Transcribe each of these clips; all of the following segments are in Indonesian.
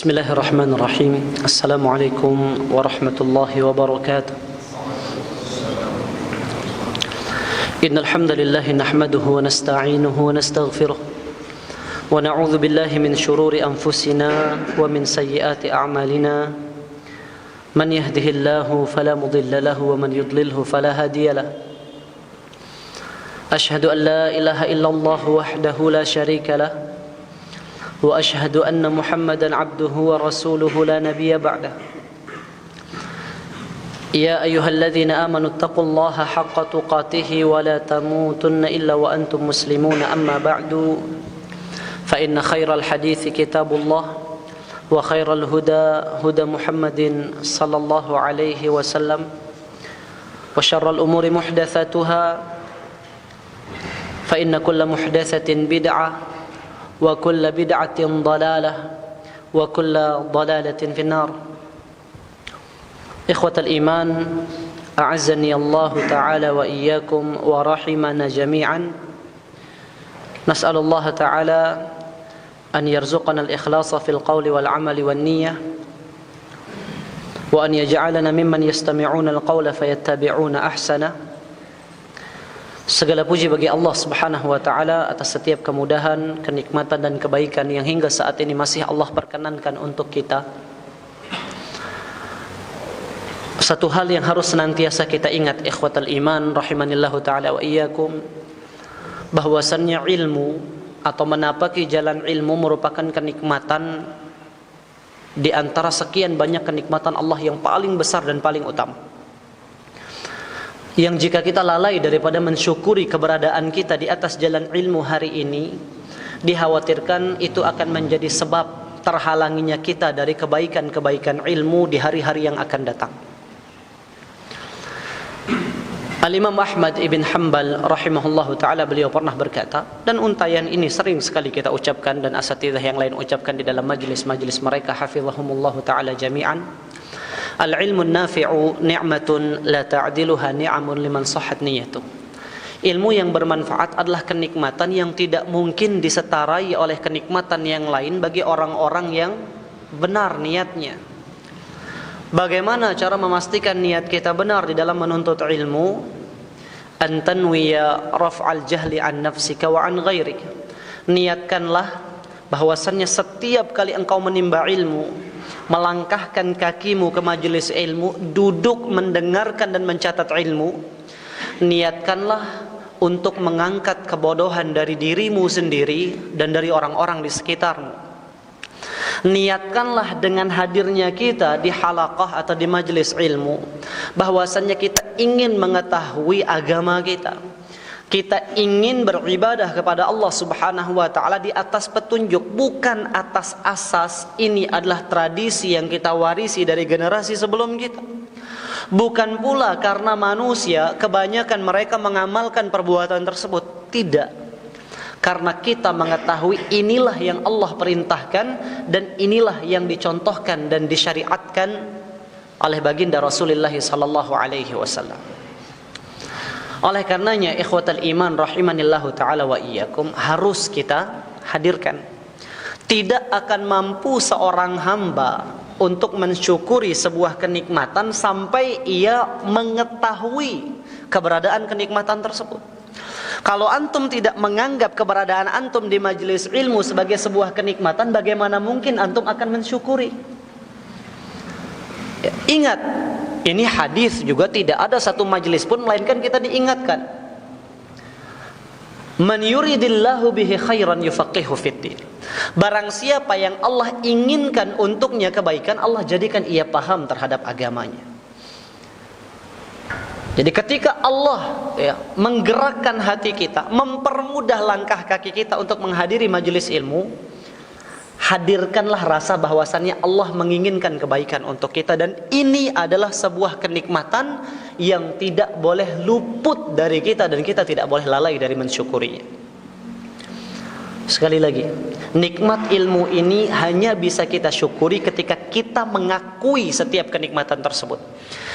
Bismillahirrahmanirrahim. Assalamualaikum warahmatullahi wabarakatuh. Innal hamdalillah nahmaduhu wa nasta'inuhu wa nastaghfiruh wa na'udzu billahi min shururi anfusina wa min sayyiati a'malina. Man yahdihillahu fala mudilla lahu wa man yudlilhu fala hadiya lahu. Ashhadu an la ilaha illallah wahdahu la syarika lahu وأشهد أن محمدًا عبده ورسوله لا نبي بعده يا أيها الذين آمنوا اتقوا الله حق تقاته ولا تموتن إلا وأنتم مسلمون أما بعد فإن خير الحديث كتاب الله وخير الهدى هدى محمد صلى الله عليه وسلم وشر الأمور محدثاتها فإن كل محدثة بدعة وكل بدعة ضلالة وكل ضلالة في النار. إخوة الإيمان أعزني الله تعالى وإياكم ورحمنا جميعا. نسأل الله تعالى أن يرزقنا الإخلاص في القول والعمل والنية وأن يجعلنا ممن يستمعون القول فيتبعون أحسنه. Segala puji bagi Allah Subhanahu wa taala atas setiap kemudahan, kenikmatan dan kebaikan yang hingga saat ini masih Allah perkenankan untuk kita. Satu hal yang harus senantiasa kita ingat, ikhwatal iman rahimanillahu taala wa iyyakum, bahwasannya ilmu atau menapaki jalan ilmu merupakan kenikmatan di antara sekian banyak kenikmatan Allah yang paling besar dan paling utama. Yang jika kita lalai daripada mensyukuri keberadaan kita di atas jalan ilmu hari ini, dikhawatirkan itu akan menjadi sebab terhalanginya kita dari kebaikan-kebaikan ilmu di hari-hari yang akan datang. Al-Imam Ahmad ibn Hanbal rahimahullahu ta'ala, beliau pernah berkata, dan untayan ini sering sekali kita ucapkan dan asatidzah yang lain ucapkan di dalam majlis-majlis mereka hafizahumullahu ta'ala jami'an. Al-ilmu nafi'u ni'matun la ta'diluha ni'amun liman sahhat niyatuh. Ilmu yang bermanfaat adalah kenikmatan yang tidak mungkin disetarai oleh kenikmatan yang lain bagi orang-orang yang benar niatnya. Bagaimana cara memastikan niat kita benar di dalam menuntut ilmu? An tanwiya raf'al jahli an nafsika wa an ghairik. Niatkanlah bahwasannya setiap kali engkau menimba ilmu, melangkahkan kakimu ke majelis ilmu, duduk mendengarkan dan mencatat ilmu, niatkanlah untuk mengangkat kebodohan dari dirimu sendiri dan dari orang-orang di sekitarmu. Niatkanlah dengan hadirnya kita di halaqah atau di majelis ilmu, bahwasannya kita ingin mengetahui agama kita. Kita ingin beribadah kepada Allah Subhanahu wa ta'ala di atas petunjuk, bukan atas asas ini adalah tradisi yang kita warisi dari generasi sebelum kita. Bukan pula karena manusia kebanyakan mereka mengamalkan perbuatan tersebut. Tidak. Karena kita mengetahui inilah yang Allah perintahkan dan inilah yang dicontohkan dan disyariatkan oleh baginda Rasulullah sallallahu alaihi wasallam. Oleh karenanya ikhwatal iman rahimanillahu ta'ala wa iyyakum, harus kita hadirkan. Tidak akan mampu seorang hamba untuk mensyukuri sebuah kenikmatan sampai ia mengetahui keberadaan kenikmatan tersebut. Kalau antum tidak menganggap keberadaan antum di majelis ilmu sebagai sebuah kenikmatan, bagaimana mungkin antum akan mensyukuri? Ya, ingat, ini hadis juga tidak ada satu majelis pun melainkan kita diingatkan. Man yuridillahu bihi khairan yufaqihu fiddin. Barang siapa yang Allah inginkan untuknya kebaikan, Allah jadikan ia paham terhadap agamanya. Jadi ketika Allah menggerakkan hati kita, mempermudah langkah kaki kita untuk menghadiri majelis ilmu, hadirkanlah rasa bahwasannya Allah menginginkan kebaikan untuk kita, dan ini adalah sebuah kenikmatan yang tidak boleh luput dari kita dan kita tidak boleh lalai dari mensyukurinya. Sekali lagi, nikmat ilmu ini hanya bisa kita syukuri ketika kita mengakui setiap kenikmatan tersebut.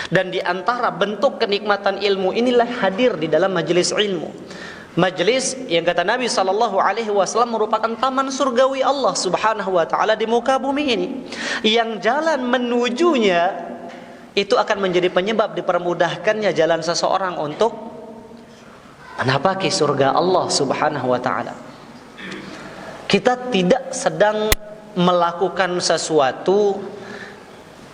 Dan di antara bentuk kenikmatan ilmu inilah hadir di dalam majelis ilmu. Majlis yang kata Nabi SAW merupakan taman surgawi Allah Subhanahu wa taala di muka bumi ini. Yang jalan menujunya itu akan menjadi penyebab dipermudahkannya jalan seseorang untuk menapaki surga Allah Subhanahu wa taala. Kita tidak sedang melakukan sesuatu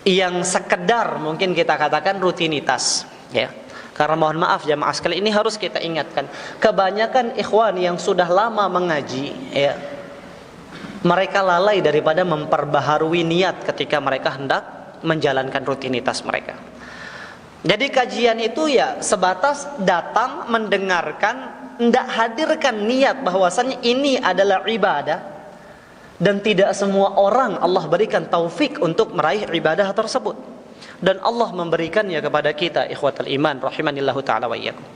yang sekedar mungkin kita katakan rutinitas, ya. Karena mohon maaf jamaah sekalian, ini harus kita ingatkan. Kebanyakan ikhwan yang sudah lama mengaji, ya, mereka lalai daripada memperbaharui niat ketika mereka hendak menjalankan rutinitas mereka. Jadi kajian itu ya sebatas datang, mendengarkan, tidak hadirkan niat bahwasannya ini adalah ibadah. Dan tidak semua orang Allah berikan taufik untuk meraih ibadah tersebut. Dan Allah memberikannya kepada kita, ikhwatul iman rahimanillahu ta'ala wa iyyakum.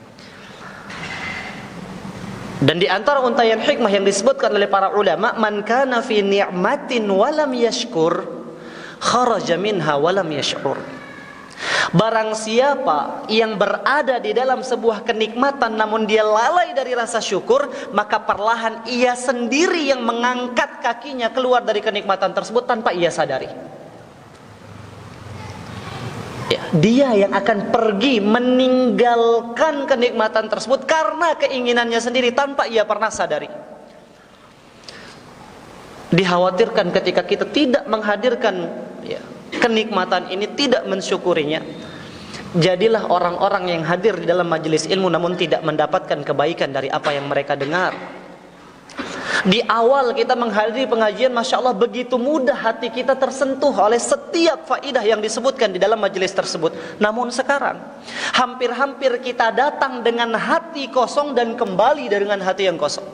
Dan di antara untayan hikmah yang disebutkan oleh para ulama, man kana fi ni'matin wa lam yashkur kharaja minha wa lam yash'ur. Barang siapa yang berada di dalam sebuah kenikmatan namun dia lalai dari rasa syukur, maka perlahan ia sendiri yang mengangkat kakinya keluar dari kenikmatan tersebut tanpa ia sadari. Ya, dia yang akan pergi meninggalkan kenikmatan tersebut karena keinginannya sendiri tanpa ia pernah sadari. Dikhawatirkan ketika kita tidak menghadirkan, ya, kenikmatan ini, tidak mensyukurinya, jadilah orang-orang yang hadir di dalam majelis ilmu namun tidak mendapatkan kebaikan dari apa yang mereka dengar. Di awal kita menghadiri pengajian, Masya Allah, begitu mudah hati kita tersentuh oleh setiap faidah yang disebutkan di dalam majelis tersebut. Namun sekarang hampir-hampir kita datang dengan hati kosong dan kembali dengan hati yang kosong.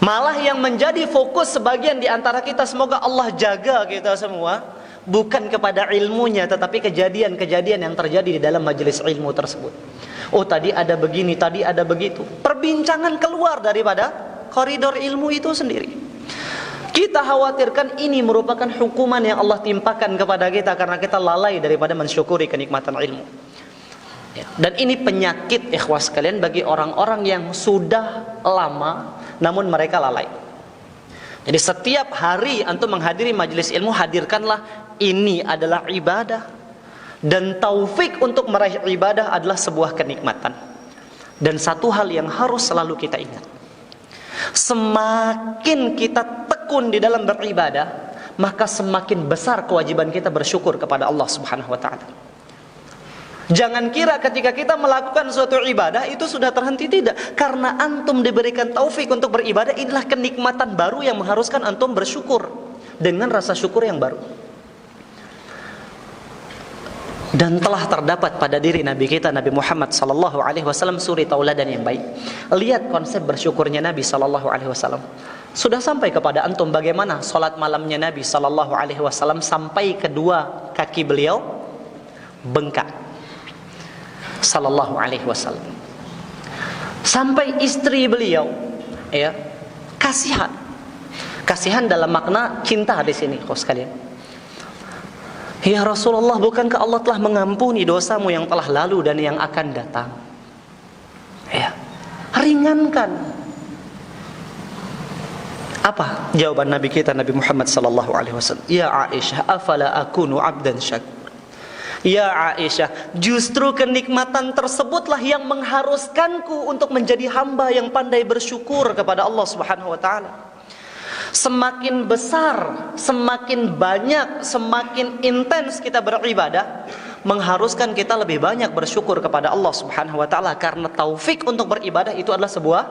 Malah yang menjadi fokus sebagian di antara kita, semoga Allah jaga kita semua, bukan kepada ilmunya, tetapi kejadian-kejadian yang terjadi di dalam majelis ilmu tersebut. Oh, tadi ada begini, tadi ada begitu. Perbincangan keluar daripada koridor ilmu itu sendiri. Kita khawatirkan ini merupakan hukuman yang Allah timpakan kepada kita karena kita lalai daripada mensyukuri kenikmatan ilmu. Ya. Dan ini penyakit ikhwas sekalian bagi orang-orang yang sudah lama namun mereka lalai. Jadi setiap hari antum menghadiri majelis ilmu, hadirkanlah ini adalah ibadah. Dan taufik untuk meraih ibadah adalah sebuah kenikmatan. Dan satu hal yang harus selalu kita ingat, semakin kita tekun di dalam beribadah, maka semakin besar kewajiban kita bersyukur kepada Allah Subhanahu wa taala. Jangan kira ketika kita melakukan suatu ibadah itu sudah terhenti, tidak. Karena antum diberikan taufik untuk beribadah, inilah kenikmatan baru yang mengharuskan antum bersyukur dengan rasa syukur yang baru. Dan telah terdapat pada diri Nabi kita Nabi Muhammad sallallahu alaihi wasallam suri tauladan yang baik. Lihat konsep bersyukurnya Nabi sallallahu alaihi wasallam. Sudah sampai kepada antum bagaimana salat malamnya Nabi sallallahu alaihi wasallam sampai kedua kaki beliau bengkak. Sallallahu alaihi wasallam. Sampai istri beliau, ya, kasihan. Kasihan dalam makna cinta di sini, kos sekalian. Ya Rasulullah, bukankah Allah telah mengampuni dosamu yang telah lalu dan yang akan datang? Ya, ringankan. Apa jawaban Nabi kita Nabi Muhammad sallallahu alaihi wasallam? Ya Aisyah, afala akunu abdan syakur. Ya Aisyah, justru kenikmatan tersebutlah yang mengharuskanku untuk menjadi hamba yang pandai bersyukur kepada Allah Subhanahu wa taala. Semakin besar, semakin banyak, semakin intens kita beribadah, mengharuskan kita lebih banyak bersyukur kepada Allah Subhanahu wa taala, karena taufik untuk beribadah itu adalah sebuah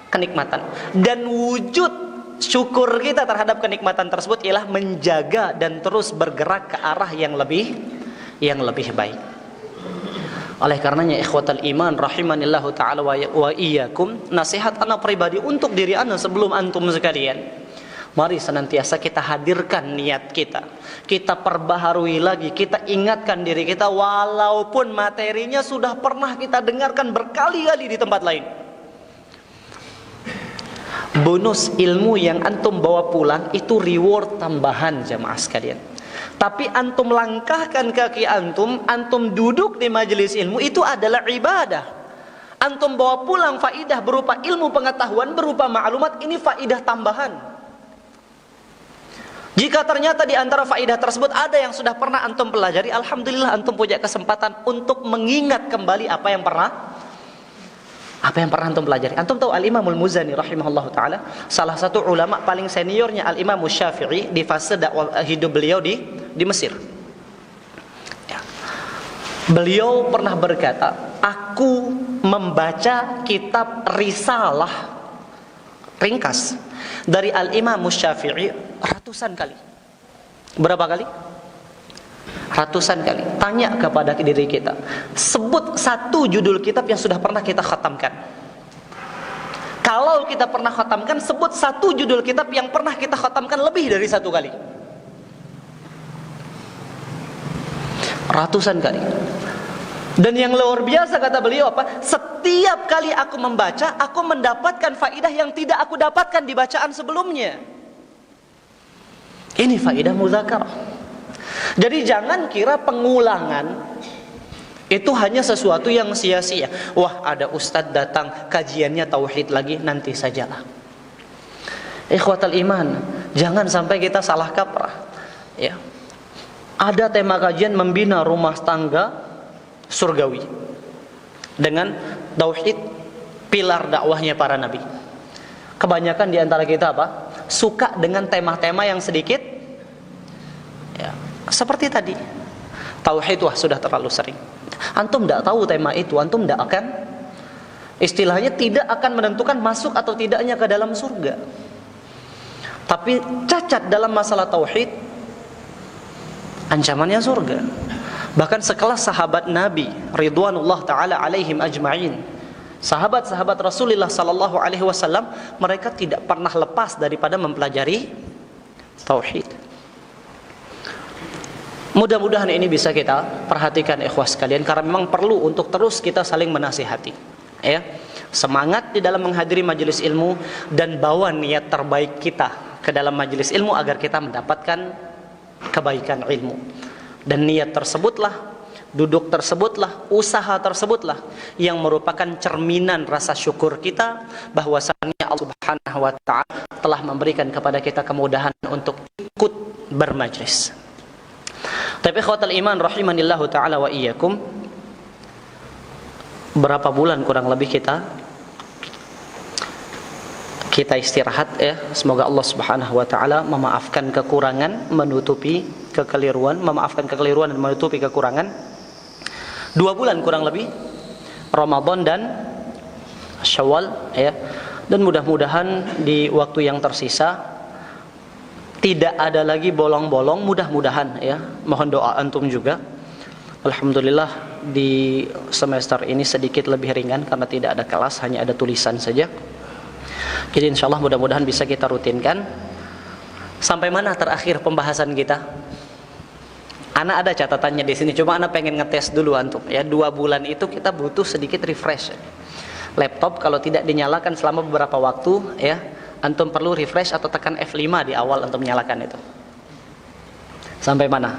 kenikmatan. Dan wujud syukur kita terhadap kenikmatan tersebut ialah menjaga dan terus bergerak ke arah yang lebih baik. Oleh karenanya ikhwatal iman rahimanillahu ta'ala wa iyyakum, nasihat ana pribadi untuk diri ana sebelum antum sekalian, mari senantiasa kita hadirkan niat kita, kita perbaharui lagi, kita ingatkan diri kita walaupun materinya sudah pernah kita dengarkan berkali-kali di tempat lain. Bonus ilmu yang antum bawa pulang itu reward tambahan jamaah sekalian. Tapi antum langkahkan kaki antum duduk di majelis ilmu, itu adalah ibadah. Antum bawa pulang faidah berupa ilmu pengetahuan, berupa maklumat, ini faidah tambahan. Jika ternyata di antara faidah tersebut ada yang sudah pernah antum pelajari, alhamdulillah antum punya kesempatan untuk mengingat kembali apa yang pernah antum pelajari. Antum tahu Al-Imamul Muzani rahimahullahu taala, salah satu ulama paling seniornya Al-Imam Syafi'i di fase dakwah hidup beliau di Mesir. Ya. Beliau pernah berkata, aku membaca kitab risalah ringkas dari Al-Imam Syafi'i ratusan kali. Berapa kali? Ratusan kali. Tanya kepada diri kita, sebut satu judul kitab yang sudah pernah kita khatamkan. Kalau kita pernah khatamkan, sebut satu judul kitab yang pernah kita khatamkan lebih dari satu kali. Ratusan kali. Dan yang luar biasa kata beliau apa? Setiap kali aku membaca, aku mendapatkan faidah yang tidak aku dapatkan di bacaan sebelumnya. Ini faidah muzakarah. Jadi jangan kira pengulangan itu hanya sesuatu yang sia-sia. Wah, ada ustadz datang kajiannya tauhid lagi, nanti sajalah. Ikhwatal iman, jangan sampai kita salah kaprah. Ya. Ada tema kajian membina rumah tangga surgawi dengan tauhid, pilar dakwahnya para nabi. Kebanyakan di antara kita apa? Suka dengan tema-tema yang sedikit ya, seperti tadi. Tauhid wah sudah terlalu sering. Antum tidak tahu tema itu, antum tidak akan, istilahnya tidak akan menentukan masuk atau tidaknya ke dalam surga. Tapi cacat dalam masalah tauhid, ancamannya surga. Bahkan sekelas sahabat Nabi ridwanullah taala alaihim ajma'in, sahabat-sahabat Rasulullah sallallahu alaihi wasallam, mereka tidak pernah lepas daripada mempelajari tauhid. Mudah-mudahan ini bisa kita perhatikan ikhwas sekalian, karena memang perlu untuk terus kita saling menasihati. Ya, semangat di dalam menghadiri majelis ilmu dan bawa niat terbaik kita ke dalam majelis ilmu agar kita mendapatkan kebaikan ilmu. Dan niat tersebutlah, duduk tersebutlah, usaha tersebutlah yang merupakan cerminan rasa syukur kita bahwasannya Allah Subhanahu wa taala telah memberikan kepada kita kemudahan untuk ikut bermajlis. Tapi ikhwatal iman rahimanillahu taala wa iyyakum, berapa bulan kurang lebih kita istirahat ya. Semoga Allah Subhanahu wa taala memaafkan kekurangan, menutupi kekeliruan, memaafkan kekeliruan dan menutupi kekurangan. 2 bulan kurang lebih, Ramadan dan Syawal ya. Dan mudah-mudahan di waktu yang tersisa tidak ada lagi bolong-bolong, mudah-mudahan ya. Mohon doa antum juga. Alhamdulillah di semester ini sedikit lebih ringan karena tidak ada kelas, hanya ada tulisan saja. Jadi insyaallah mudah-mudahan bisa kita rutinkan. Sampai mana terakhir pembahasan kita? Ana ada catatannya di sini, cuma ana pengen ngetes dulu antum ya. 2 bulan itu kita butuh sedikit refresh. Laptop kalau tidak dinyalakan selama beberapa waktu ya, antum perlu refresh atau tekan F5 di awal untuk menyalakan itu. Sampai mana?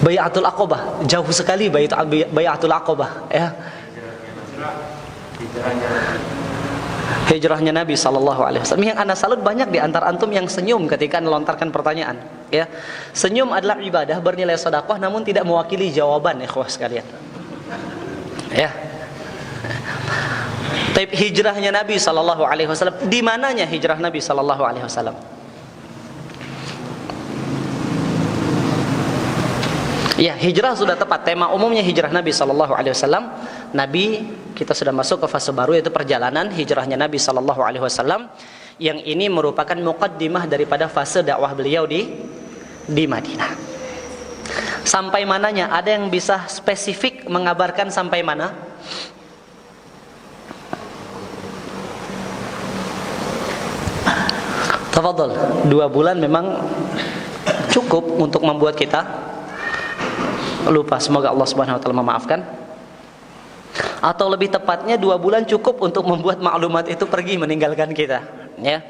Bai'atul Aqabah, jauh sekali Bai'atul Aqabah ya. Hijrahnya Nabi sallallahu alaihi wasallam. Yang ana salut banyak di antara antum yang senyum ketika melontarkan pertanyaan ya. Senyum adalah ibadah bernilai sedekah namun tidak mewakili jawaban ikhwah sekalian. Ya. Tapi hijrahnya Nabi sallallahu alaihi wasallam, di mananya hijrah Nabi sallallahu alaihi wasallam? Ya, hijrah sudah tepat. Tema umumnya hijrah Nabi sallallahu alaihi wasallam. Nabi, kita sudah masuk ke fase baru yaitu perjalanan hijrahnya Nabi sallallahu alaihi wasallam. Yang ini merupakan muqaddimah daripada fase dakwah beliau di Madinah. Sampai mananya? Ada yang bisa spesifik mengabarkan sampai mana? Tafadhol. 2 bulan memang cukup untuk membuat kita lupa. Semoga Allah Subhanahu wa taala memaafkan. Atau lebih tepatnya 2 bulan cukup untuk membuat maklumat itu pergi meninggalkan kita ya.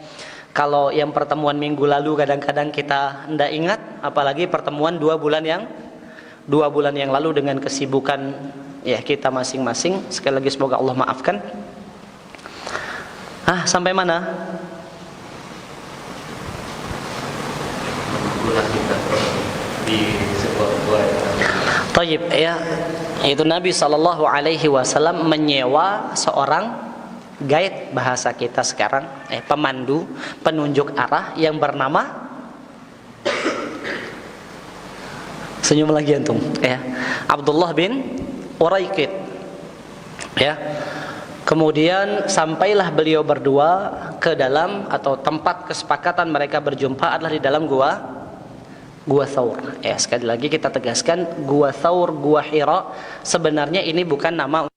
Kalau yang pertemuan minggu lalu kadang-kadang kita tidak ingat, apalagi pertemuan 2 bulan yang lalu dengan kesibukan ya kita masing-masing. Sekali lagi semoga Allah maafkan. Sampai mana? Tayyib, ya. Itu Nabi SAW menyewa seorang guide, bahasa kita sekarang, pemandu, penunjuk arah yang bernama, senyum lagi antum, ya, Abdullah bin Uraiqid, ya. Kemudian sampailah beliau berdua ke dalam, atau tempat kesepakatan mereka berjumpa adalah di dalam Gua Thaur. Ya, sekali lagi kita tegaskan, Gua Thaur, Gua Hira, sebenarnya ini bukan nama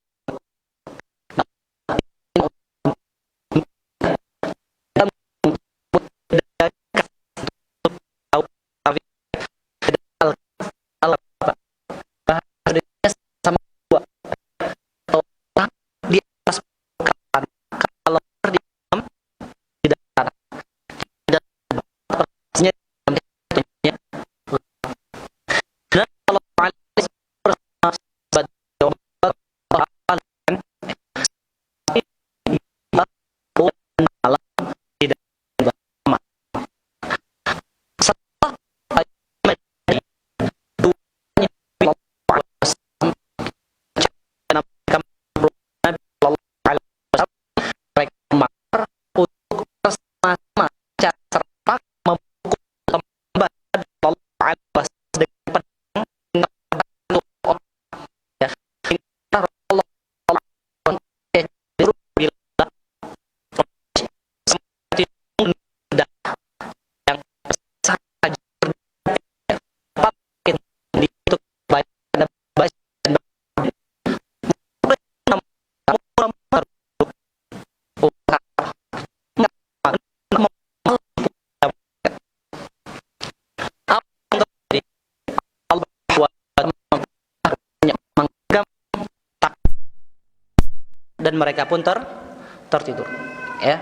dan mereka pun tertidur, ya.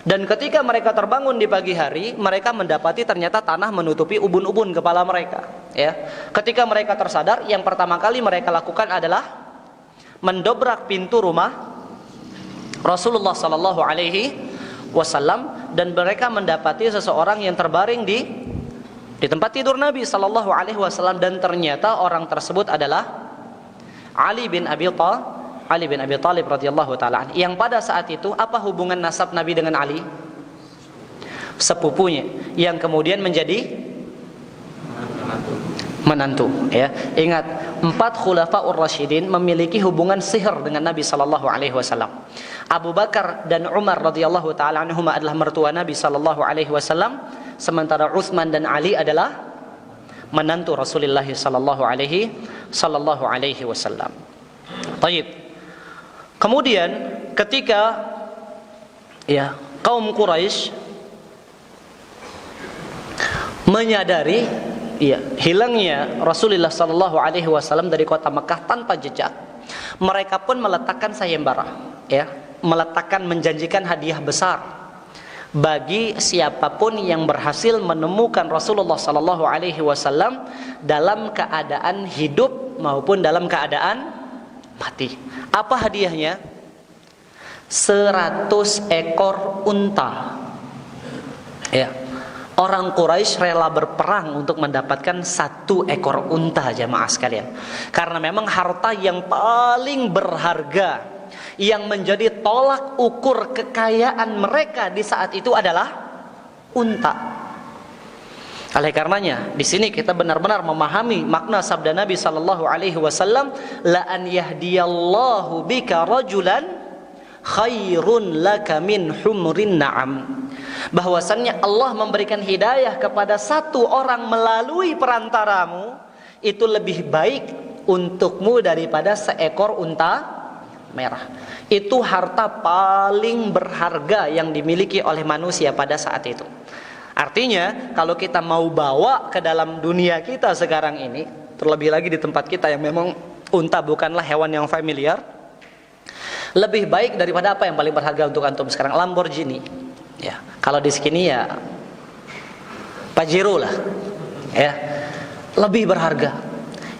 Dan ketika mereka terbangun di pagi hari, mereka mendapati ternyata tanah menutupi ubun-ubun kepala mereka, ya. Ketika mereka tersadar, yang pertama kali mereka lakukan adalah mendobrak pintu rumah Rasulullah sallallahu alaihi wasallam, dan mereka mendapati seseorang yang terbaring di tempat tidur Nabi sallallahu alaihi wasallam, dan ternyata orang tersebut adalah Ali bin Abi Thalib radhiyallahu taala, yang pada saat itu apa hubungan nasab Nabi dengan Ali? Sepupunya, yang kemudian menjadi menantu, ya. Ingat, 4 khulafaur rasyidin memiliki hubungan sihir dengan Nabi sallallahu alaihi wasallam. Abu Bakar dan Umar radhiyallahu taala anhuma adalah mertua Nabi sallallahu alaihi wasallam, sementara Utsman dan Ali adalah menantu Rasulullah sallallahu alaihi wasallam. Baik. Kemudian ketika, ya, kaum Quraisy menyadari, ya, hilangnya Rasulullah sallallahu alaihi wasallam dari kota Mekah tanpa jejak, mereka pun meletakkan sayembara, ya, meletakkan, menjanjikan hadiah besar bagi siapapun yang berhasil menemukan Rasulullah sallallahu alaihi wasallam dalam keadaan hidup maupun dalam keadaan mati. Apa hadiahnya? 100 ekor unta. Ya. Orang Quraisy rela berperang untuk mendapatkan 1 ekor unta, jamaah sekalian. Karena memang harta yang paling berharga, yang menjadi tolak ukur kekayaan mereka di saat itu adalah unta. Oleh karenanya, di sini kita benar-benar memahami makna sabda Nabi sallallahu alaihi wasallam, la an yahdiyallahu bika rajulan khairun laka min humrin na'am. Bahwasannya Allah memberikan hidayah kepada 1 orang melalui perantaramu, itu lebih baik untukmu daripada seekor unta merah. Itu harta paling berharga yang dimiliki oleh manusia pada saat itu. Artinya, kalau kita mau bawa ke dalam dunia kita sekarang ini, terlebih lagi di tempat kita yang memang unta bukanlah hewan yang familiar, lebih baik daripada apa yang paling berharga untuk antum sekarang? Lamborghini. Ya, kalau di sini ya Pajero lah. Ya, lebih berharga.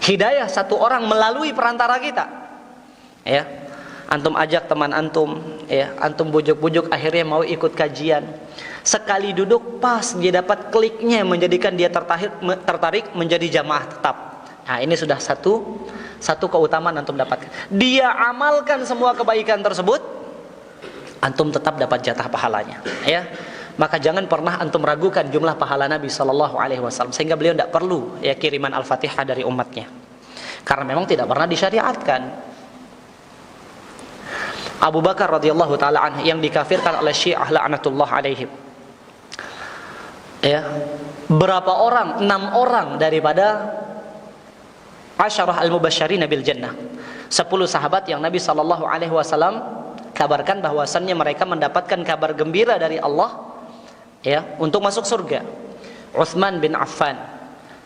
Hidayah 1 orang melalui perantara kita. Ya. Antum ajak teman antum, ya, antum bujuk-bujuk akhirnya mau ikut kajian. Sekali duduk pas dia dapat kliknya menjadikan dia tertarik menjadi jamaah tetap. Nah, ini sudah satu keutamaan antum dapatkan. Dia amalkan semua kebaikan tersebut, antum tetap dapat jatah pahalanya, ya. Maka jangan pernah antum ragukan jumlah pahala Nabi sallallahu alaihi wasallam, sehingga beliau tidak perlu ya kiriman Al-Fatihah dari umatnya. Karena memang tidak pernah disyariatkan. Abu Bakar radhiyallahu taala anhu yang dikafirkan oleh Syiah la'natullah alaihim. Ya. Berapa orang? 6 orang daripada Asyarah al-Mubasysyirina bil Jannah. 10 sahabat yang Nabi sallallahu alaihi wasallam kabarkan bahwasannya mereka mendapatkan kabar gembira dari Allah, ya, untuk masuk surga. Utsman bin Affan,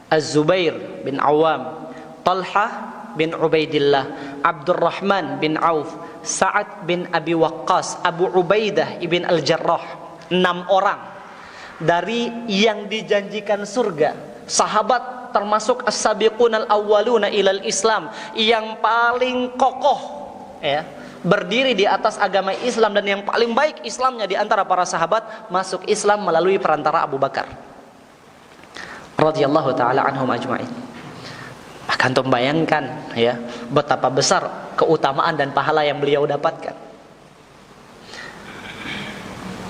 Az-Zubair bin Awam, Talhah bin Ubaidillah, Abdurrahman bin Auf, Sa'ad bin Abi Waqqas, Abu Ubaidah ibn Al-Jarrah. 6 orang dari yang dijanjikan surga, sahabat termasuk as-sabiqunal awwaluna ilal Islam, yang paling kokoh, ya, berdiri di atas agama Islam, dan yang paling baik Islamnya di antara para sahabat, masuk Islam melalui perantara Abu Bakar radhiyallahu taala anhum ajma'in. Maka antum bayangkan, ya, betapa besar keutamaan dan pahala yang beliau dapatkan.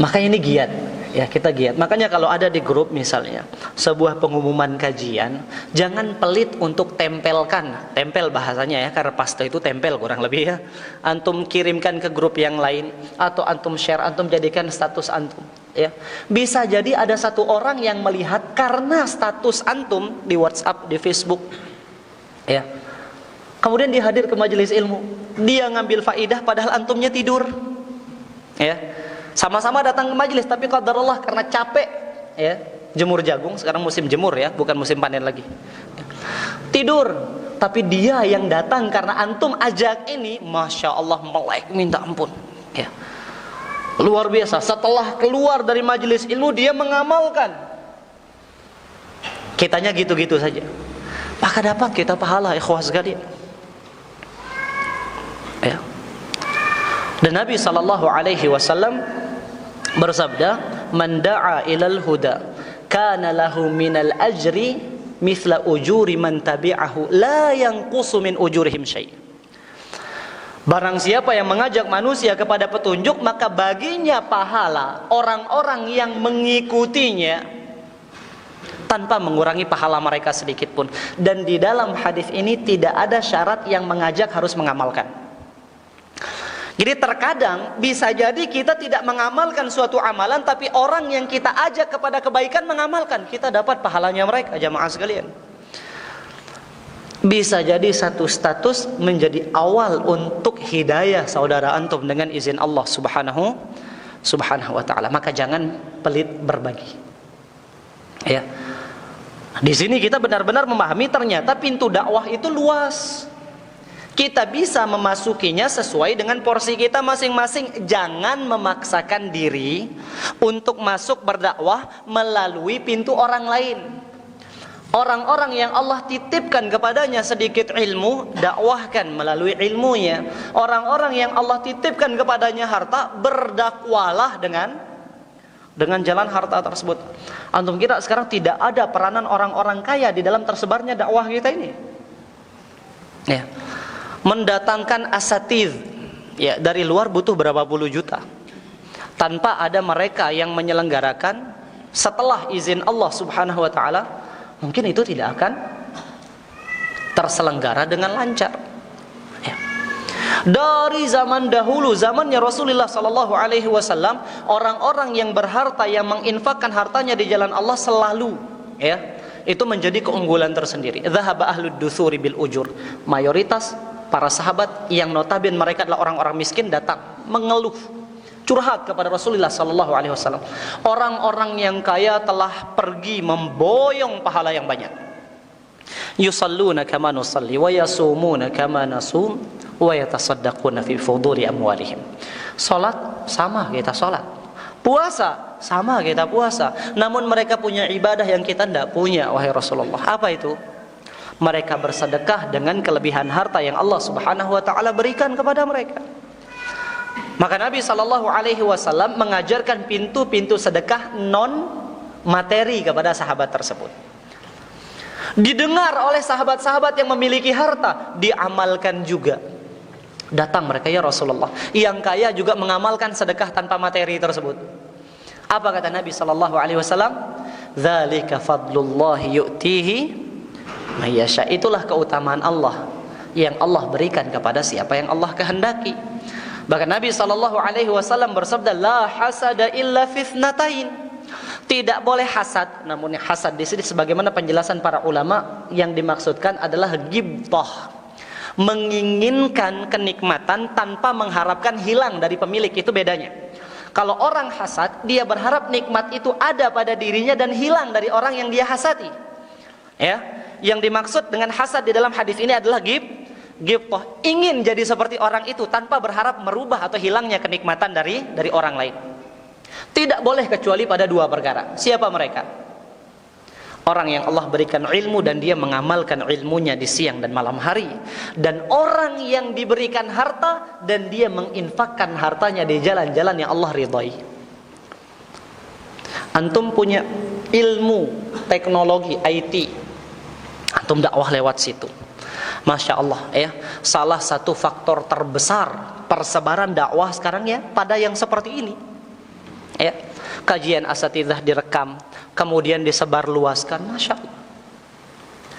Maka ini giat, ya, kita giat. Makanya kalau ada di grup misalnya sebuah pengumuman kajian, jangan pelit untuk tempel bahasanya, ya, karena paste itu tempel kurang lebih, ya. Antum kirimkan ke grup yang lain, atau antum share, antum jadikan status antum, ya. Bisa jadi ada satu orang yang melihat karena status antum di WhatsApp, di Facebook, ya. Kemudian dia hadir ke majelis ilmu, dia ngambil faidah padahal antumnya tidur, ya. Sama-sama datang ke majelis, tapi qadarullah karena capek, ya, jemur jagung, sekarang musim jemur, ya, bukan musim panen lagi, tidur. Tapi dia yang datang karena antum ajak ini, masya Allah, melek minta ampun, ya, luar biasa. Setelah keluar dari majelis ilmu dia mengamalkan, kitanya gitu-gitu saja, maka dapat kita pahala, ikhwah sekalian, ya. Dan Nabi sallallahu alaihi wasallam bersabda, "Man da'a ilal huda kana lahu minal ajri mithla ujuri man tabi'ahu la yanqusu min ujurihim syai'." Barang siapa yang mengajak manusia kepada petunjuk, maka baginya pahala orang-orang yang mengikutinya tanpa mengurangi pahala mereka sedikit pun. Dan di dalam hadis ini tidak ada syarat yang mengajak harus mengamalkan. Jadi terkadang bisa jadi kita tidak mengamalkan suatu amalan, tapi orang yang kita ajak kepada kebaikan mengamalkan, kita dapat pahalanya mereka, jamaah sekalian. Bisa jadi satu status menjadi awal untuk hidayah saudara antum dengan izin Allah subhanahu wa ta'ala. Maka jangan pelit berbagi, ya. Di sini kita benar-benar memahami ternyata pintu dakwah itu luas. Kita bisa memasukinya sesuai dengan porsi kita masing-masing. Jangan memaksakan diri untuk masuk berdakwah melalui pintu orang lain. Orang-orang yang Allah titipkan kepadanya sedikit ilmu, dakwahkan melalui ilmunya. Orang-orang yang Allah titipkan kepadanya harta, berdakwalah dengan jalan harta tersebut. Antum kira sekarang tidak ada peranan orang-orang kaya di dalam tersebarnya dakwah kita ini? Ya. Mendatangkan asatidz, ya, dari luar butuh berapa puluh juta. Tanpa ada mereka yang menyelenggarakan setelah izin Allah subhanahu wa ta'ala, mungkin itu tidak akan terselenggara dengan lancar, ya. Dari zaman dahulu, zamannya Rasulullah sallallahu alaihi wasallam, orang-orang yang berharta, yang menginfakkan hartanya di jalan Allah selalu, ya, itu menjadi keunggulan tersendiri. Dzahaba ahlud dutsuri bil ujur. Mayoritas para sahabat yang notabene mereka adalah orang-orang miskin datang mengeluh, curhat kepada Rasulullah sallallahu alaihi wasallam. Orang-orang yang kaya telah pergi memboyong pahala yang banyak. Yusalluna kama nusalli wa yasumuna kama nasum wa yatasaddaquna fi fuduli amwalihim. Salat sama kita salat, puasa sama kita puasa, namun mereka punya ibadah yang kita tidak punya, wahai Rasulullah. Apa itu? Mereka bersedekah dengan kelebihan harta yang Allah Subhanahu wa taala berikan kepada mereka. Maka Nabi sallallahu alaihi wasallam mengajarkan pintu-pintu sedekah non materi kepada sahabat tersebut. Didengar oleh sahabat-sahabat yang memiliki harta, diamalkan juga. Datang mereka, ya Rasulullah, yang kaya juga mengamalkan sedekah tanpa materi tersebut. Apa kata Nabi sallallahu alaihi wasallam? Dzalika fadlullahi yu'tihi may yasha. Itulah keutamaan Allah yang Allah berikan kepada siapa yang Allah kehendaki. Bahkan Nabi sallallahu alaihi wasallam bersabda, la hasada illa fitnatain. Tidak boleh hasad, namun hasad di sini sebagaimana penjelasan para ulama yang dimaksudkan adalah ghibthah. Menginginkan kenikmatan tanpa mengharapkan hilang dari pemilik, itu bedanya. Kalau orang hasad, dia berharap nikmat itu ada pada dirinya dan hilang dari orang yang dia hasadi. Ya, yang dimaksud dengan hasad di dalam hadis ini adalah ghibthah, ingin jadi seperti orang itu tanpa berharap merubah atau hilangnya kenikmatan dari orang lain. Tidak boleh kecuali pada dua perkara. Siapa mereka? Orang yang Allah berikan ilmu dan dia mengamalkan ilmunya di siang dan malam hari, dan orang yang diberikan harta dan dia menginfakkan hartanya di jalan-jalan yang Allah ridhai. Antum punya ilmu teknologi IT, antum dakwah lewat situ. Masya Allah, ya, salah satu faktor terbesar persebaran dakwah sekarang ya pada yang seperti ini. Ya, kajian asatidzah direkam, kemudian disebarluaskan, Masya Allah.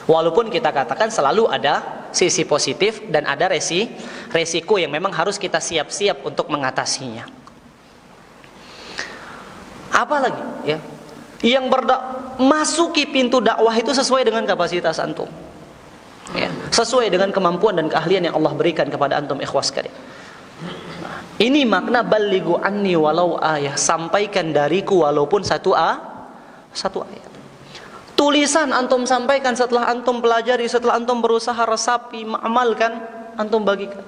Walaupun kita katakan selalu ada sisi positif dan ada resiko yang memang harus kita siap-siap untuk mengatasinya. Apalagi ya, yang masuki pintu dakwah itu sesuai dengan kapasitas antum. Ya, sesuai dengan kemampuan dan keahlian yang Allah berikan kepada antum, ikhwas sekalian. Ini makna balighu anni walau ayah, sampaikan dariku walaupun satu ayat. Tulisan antum sampaikan setelah antum pelajari, setelah antum berusaha resapi, amalkan, antum bagikan.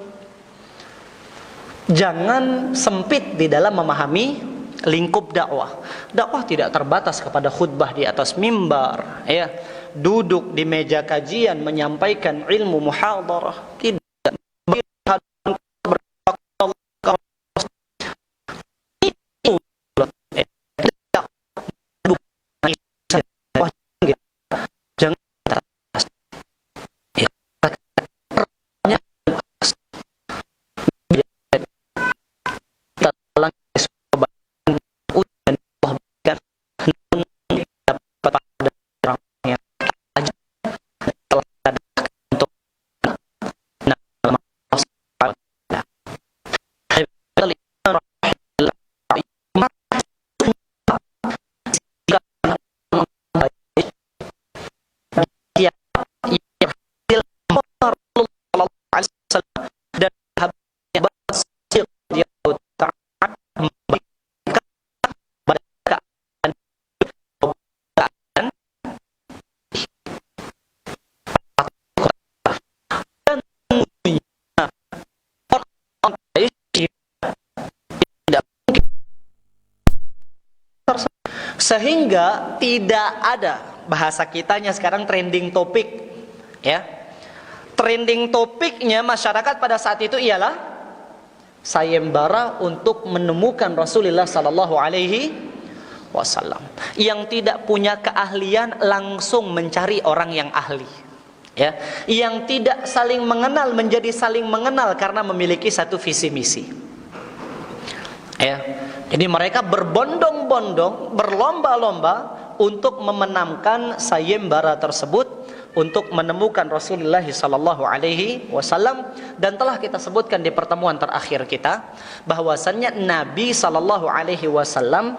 Jangan sempit di dalam memahami lingkup dakwah. Dakwah tidak terbatas kepada khutbah di atas mimbar, ya, duduk di meja kajian menyampaikan ilmu muhadarah. Tidak. Sehingga tidak ada, bahasa kitanya sekarang trending topik, ya. Trending topiknya masyarakat pada saat itu ialah sayembara untuk menemukan Rasulullah sallallahu alaihi wasallam. Yang tidak punya keahlian langsung mencari orang yang ahli, ya. Yang tidak saling mengenal menjadi saling mengenal karena memiliki satu visi misi, ya. Jadi mereka berbondong-bondong, berlomba-lomba untuk memenamkan sayembara tersebut untuk menemukan Rasulullah sallallahu alaihi wasallam. Dan telah kita sebutkan di pertemuan terakhir kita bahwasannya Nabi sallallahu alaihi wasallam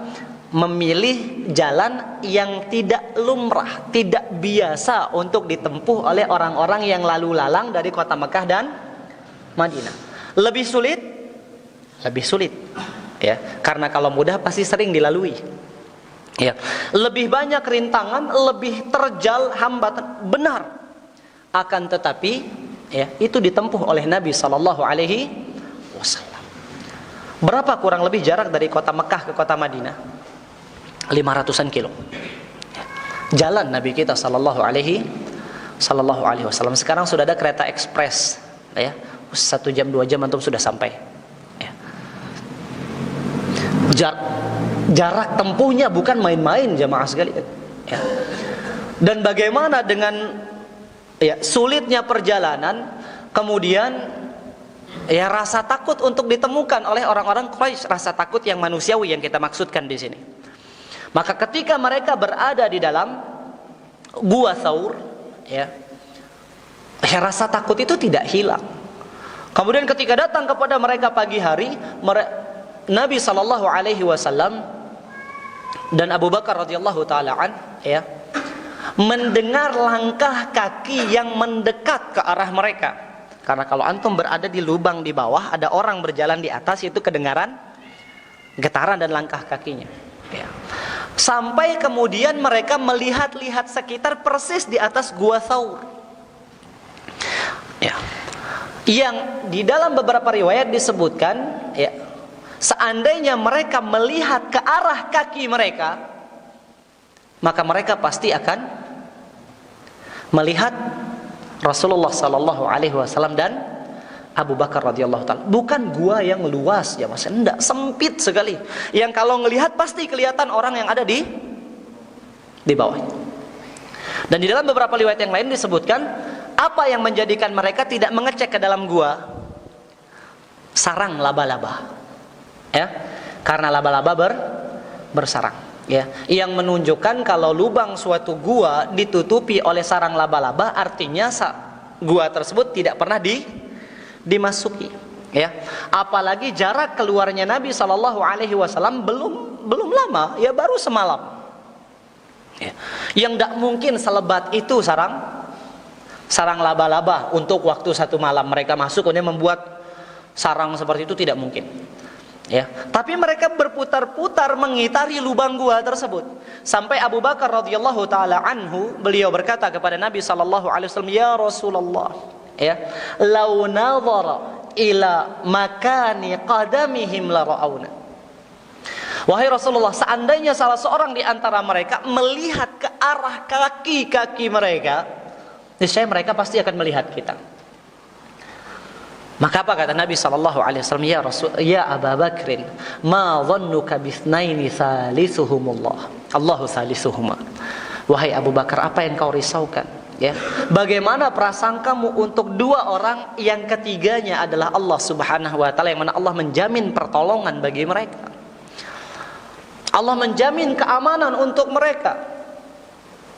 memilih jalan yang tidak lumrah, tidak biasa untuk ditempuh oleh orang-orang yang lalu lalang dari kota Mekah dan Madinah. Lebih sulit. Ya, karena kalau mudah pasti sering dilalui. Ya, lebih banyak rintangan, lebih terjal hambatan, benar. Akan tetapi, ya, itu ditempuh oleh Nabi sallallahu alaihi wasallam. Berapa kurang lebih jarak dari kota Mekah ke kota Madinah? 500-an kilo. Jalan Nabi kita sallallahu alaihi Sallallahu alaihi wasallam. Sekarang sudah ada kereta ekspres, ya, 1 jam 2 jam antum sudah sampai. Ya. Jarak tempuhnya bukan main-main jamaah sekalian. Ya. Dan bagaimana dengan sulitnya perjalanan, kemudian rasa takut untuk ditemukan oleh orang-orang Quraisy, rasa takut yang manusiawi yang kita maksudkan di sini. Maka ketika mereka berada di dalam Gua Thaur, rasa takut itu tidak hilang. Kemudian ketika datang kepada mereka pagi hari, Nabi sallallahu alaihi wasallam dan Abu Bakar radhiyallahu taala mendengar langkah kaki yang mendekat ke arah mereka. Karena kalau antum berada di lubang di bawah, ada orang berjalan di atas, itu kedengaran getaran dan langkah kakinya. Sampai kemudian mereka melihat-lihat sekitar persis di atas Gua Thaur. Yang di dalam beberapa riwayat disebutkan, seandainya mereka melihat ke arah kaki mereka, maka mereka pasti akan melihat Rasulullah sallallahu alaihi wasallam dan Abu Bakar radhiyallahu taala. Bukan gua yang luas ya Mas, enggak, sempit sekali. Yang kalau ngelihat pasti kelihatan orang yang ada di bawah. Dan di dalam beberapa riwayat yang lain disebutkan, apa yang menjadikan mereka tidak mengecek ke dalam gua? Sarang laba-laba. Karena laba-laba bersarang. Yang menunjukkan kalau lubang suatu gua ditutupi oleh sarang laba-laba, artinya gua tersebut tidak pernah dimasuki. Apalagi jarak keluarnya Nabi Shallallahu Alaihi Wasallam belum lama, baru semalam. Yang tidak mungkin selebat itu sarang laba-laba untuk waktu 1 malam mereka masuk kemudian membuat sarang seperti itu, tidak mungkin. Tapi mereka berputar-putar mengitari lubang gua tersebut. Sampai Abu Bakar radhiyallahu taala anhu, beliau berkata kepada Nabi sallallahu alaihi wasallam, "Ya Rasulullah, lau nadhara ila makani qadamihim la ra'auna." Wahai Rasulullah, seandainya salah seorang di antara mereka melihat ke arah kaki-kaki mereka, niscaya mereka pasti akan melihat kita. Maka apa kata Nabi sallallahu alaihi wasallam, "Ya Rasul, ya Abu Bakrin, ma dhannuka bithnaini thalithuhumullah. Allahu thalithuhuma." Wahai Abu Bakar, apa yang kau risaukan? Bagaimana prasangkamu untuk 2 orang yang ketiganya adalah Allah Subhanahu wa taala, yang mana Allah menjamin pertolongan bagi mereka. Allah menjamin keamanan untuk mereka.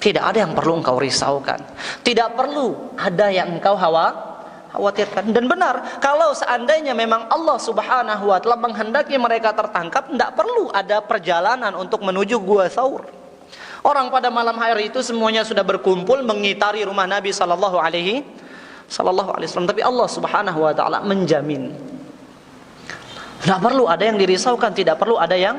Tidak ada yang perlu engkau risaukan. Tidak perlu ada yang engkau khawatirkan. Dan benar, kalau seandainya memang Allah Subhanahu wa taala menghendaki mereka tertangkap, tidak perlu ada perjalanan untuk menuju Gua Thaur. Orang pada malam hari itu semuanya sudah berkumpul mengitari rumah Nabi sallallahu alaihi wasallam, tapi Allah Subhanahu wa taala menjamin. Tidak perlu ada yang dirisaukan, tidak perlu ada yang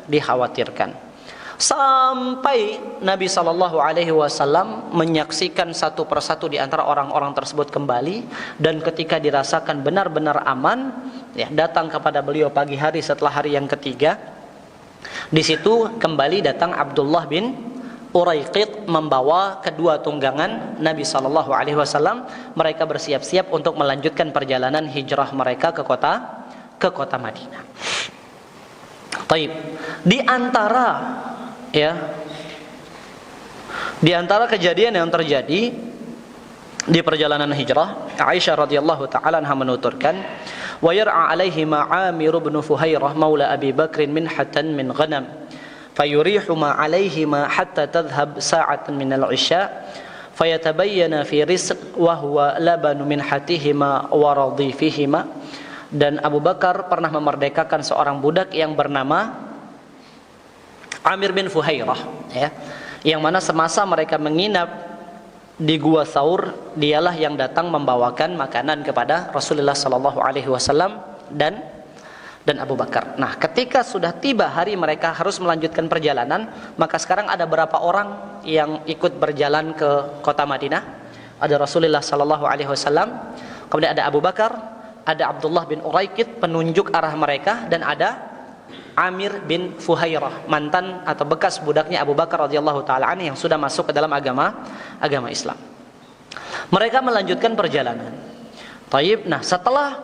dikhawatirkan. Sampai Nabi sallallahu alaihi wasallam menyaksikan satu persatu di antara orang-orang tersebut kembali, dan ketika dirasakan benar-benar aman, datang kepada beliau pagi hari setelah hari yang ketiga. Di situ kembali datang Abdullah bin Uraiqit membawa kedua tunggangan Nabi sallallahu alaihi wasallam. Mereka bersiap-siap untuk melanjutkan perjalanan hijrah mereka ke kota Madinah. Taib. Di antara kejadian yang terjadi di perjalanan hijrah, Aisyah radhiyallahu taala anha menuturkan, wa yar'a alaihi Amir bin Fuhairah maula Abi Bakr minhatan min ghanam fayurihu ma alaihi ma hatta tadhhab sa'atan min al-'isha fayatabayyana fi rizq wa huwa labanu minhatihima wa radhifihima. Dan Abu Bakar pernah memerdekakan seorang budak yang bernama Amir bin Fuhairah, yang mana semasa mereka menginap di Gua Thaur, dialah yang datang membawakan makanan kepada Rasulullah sallallahu alaihi wasallam dan Abu Bakar. Nah, ketika sudah tiba hari mereka harus melanjutkan perjalanan, maka sekarang ada berapa orang yang ikut berjalan ke kota Madinah? Ada Rasulullah sallallahu alaihi wasallam, kemudian ada Abu Bakar, ada Abdullah bin Uraiqit penunjuk arah mereka, dan ada Amir bin Fuhairah, mantan atau bekas budaknya Abu Bakar radhiyallahu taala anhu yang sudah masuk ke dalam agama Islam. Mereka melanjutkan perjalanan. Taib. Nah, setelah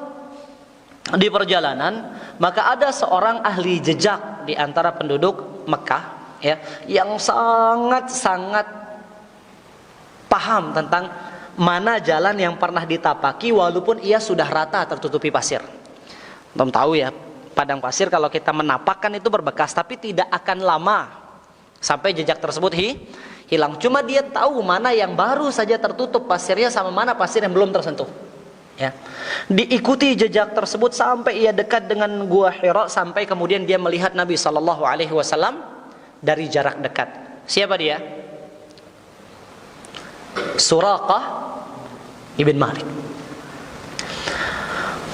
di perjalanan, maka ada seorang ahli jejak di antara penduduk Mekah, ya, yang sangat-sangat paham tentang mana jalan yang pernah ditapaki walaupun ia sudah rata tertutupi pasir. Belum tahu ya, padang pasir kalau kita menapakkan itu berbekas, tapi tidak akan lama sampai jejak tersebut hilang. Cuma dia tahu mana yang baru saja tertutup pasirnya sama mana pasir yang belum tersentuh. Ya. Diikuti jejak tersebut sampai ia dekat dengan Gua Hira, sampai kemudian dia melihat Nabi SAW dari jarak dekat. Siapa dia? Suraqah ibn Malik.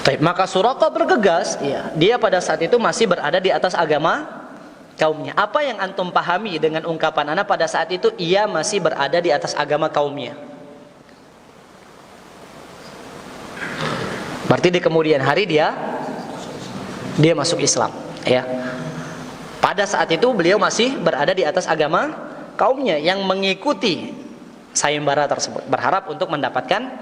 Baik, maka Suraqah bergegas, ya, dia pada saat itu masih berada di atas agama kaumnya. Apa yang antum pahami dengan ungkapan ana pada saat itu ia masih berada di atas agama kaumnya? Berarti di kemudian hari dia masuk Islam, ya. Pada saat itu beliau masih berada di atas agama kaumnya yang mengikuti sayembara tersebut, berharap untuk mendapatkan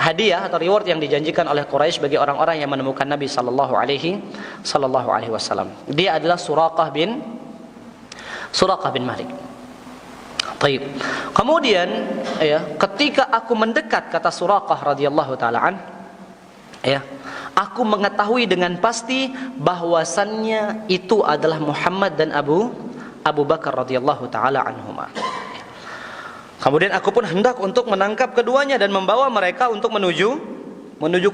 hadiah atau reward yang dijanjikan oleh Quraisy bagi orang-orang yang menemukan Nabi sallallahu alaihi wasallam. Dia adalah Suraqah bin Malik. Baik. Kemudian, ya, ketika aku mendekat, kata Suraqah radhiyallahu taala ya, aku mengetahui dengan pasti bahwasannya itu adalah Muhammad dan Abu Bakar radhiyallahu taala anhuma. Kemudian aku pun hendak untuk menangkap keduanya dan membawa mereka untuk menuju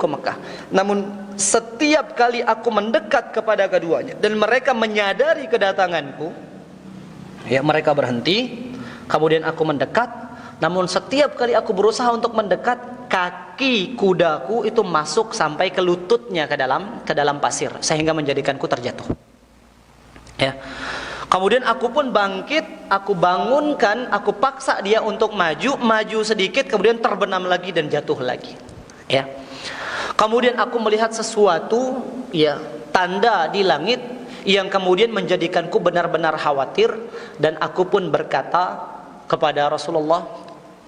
ke Mekah. Namun setiap kali aku mendekat kepada keduanya dan mereka menyadari kedatanganku, ya, mereka berhenti. Kemudian aku mendekat, namun setiap kali aku berusaha untuk mendekat, kaki kudaku itu masuk sampai ke lututnya ke dalam pasir sehingga menjadikanku terjatuh. Ya. Kemudian aku pun bangkit, aku bangunkan, aku paksa dia untuk maju sedikit, kemudian terbenam lagi dan jatuh lagi. Ya. Kemudian aku melihat sesuatu, ya, tanda di langit yang kemudian menjadikanku benar-benar khawatir, dan aku pun berkata kepada Rasulullah,